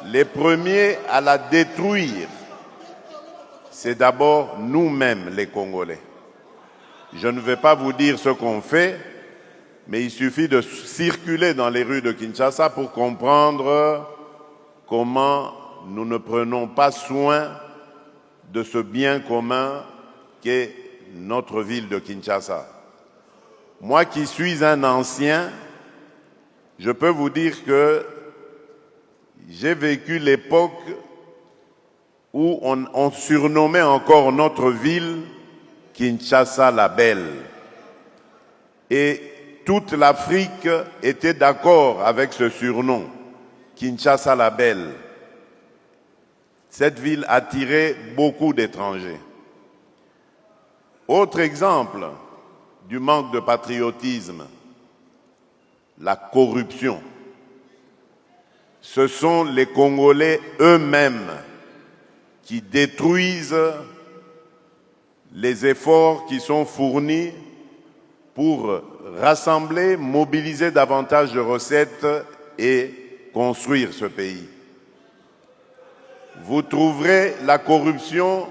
les premiers à la détruire, c'est d'abord nous-mêmes les Congolais. Je ne vais pas vous dire ce qu'on fait, mais il suffit de circuler dans les rues de Kinshasa pour comprendre comment nous ne prenons pas soin de ce bien commun qu'est notre ville de Kinshasa. Moi qui suis un ancien, je peux vous dire que j'ai vécu l'époque où on surnommait encore notre ville Kinshasa la Belle. Et toute l'Afrique était d'accord avec ce surnom, Kinshasa la Belle. Cette ville attirait beaucoup d'étrangers. Autre exemple du manque de patriotisme, la corruption. Ce sont les Congolais eux-mêmes qui détruisent les efforts qui sont fournis pour rassembler, mobiliser davantage de recettes et construire ce pays. Vous trouverez la corruption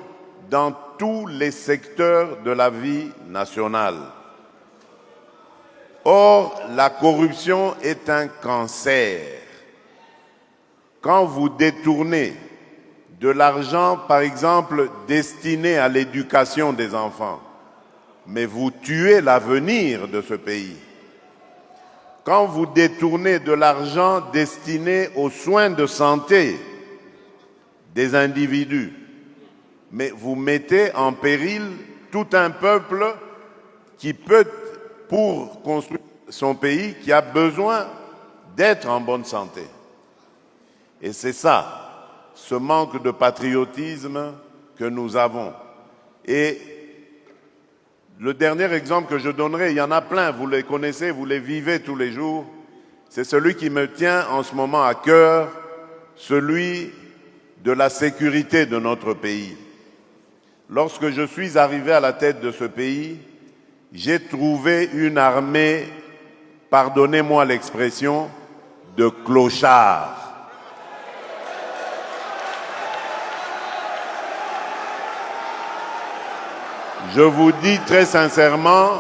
dans tous les secteurs de la vie nationale. Or, la corruption est un cancer. Quand vous détournez de l'argent, par exemple, destiné à l'éducation des enfants, mais vous tuez l'avenir de ce pays. Quand vous détournez de l'argent destiné aux soins de santé des individus, mais vous mettez en péril tout un peuple qui peut, pour construire son pays, qui a besoin d'être en bonne santé. Et c'est ça, ce manque de patriotisme que nous avons. Et le dernier exemple que je donnerai, il y en a plein, vous les connaissez, vous les vivez tous les jours, c'est celui qui me tient en ce moment à cœur, celui de la sécurité de notre pays. Lorsque je suis arrivé à la tête de ce pays, j'ai trouvé une armée, pardonnez-moi l'expression, de clochards. Je vous dis très sincèrement,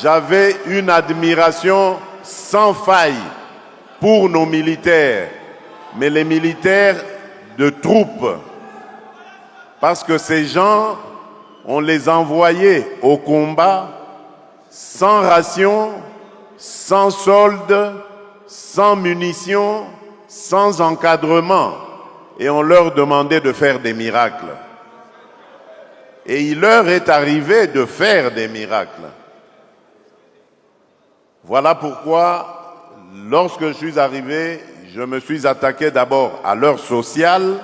j'avais une admiration sans faille pour nos militaires, mais les militaires de troupes, parce que ces gens, on les envoyait au combat sans ration, sans solde, sans munitions, sans encadrement, et on leur demandait de faire des miracles. Et il leur est arrivé de faire des miracles. Voilà pourquoi, lorsque je suis arrivé, je me suis attaqué d'abord à l'heure sociale,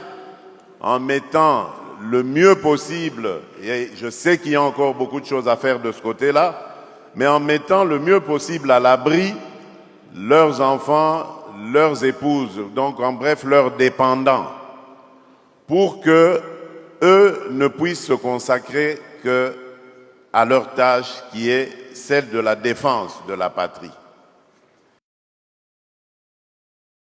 en mettant le mieux possible, et je sais qu'il y a encore beaucoup de choses à faire de ce côté-là, mais en mettant le mieux possible à l'abri leurs enfants, leurs épouses, donc en bref leurs dépendants, pour que eux ne puissent se consacrer qu'à leur tâche qui est celle de la défense de la patrie.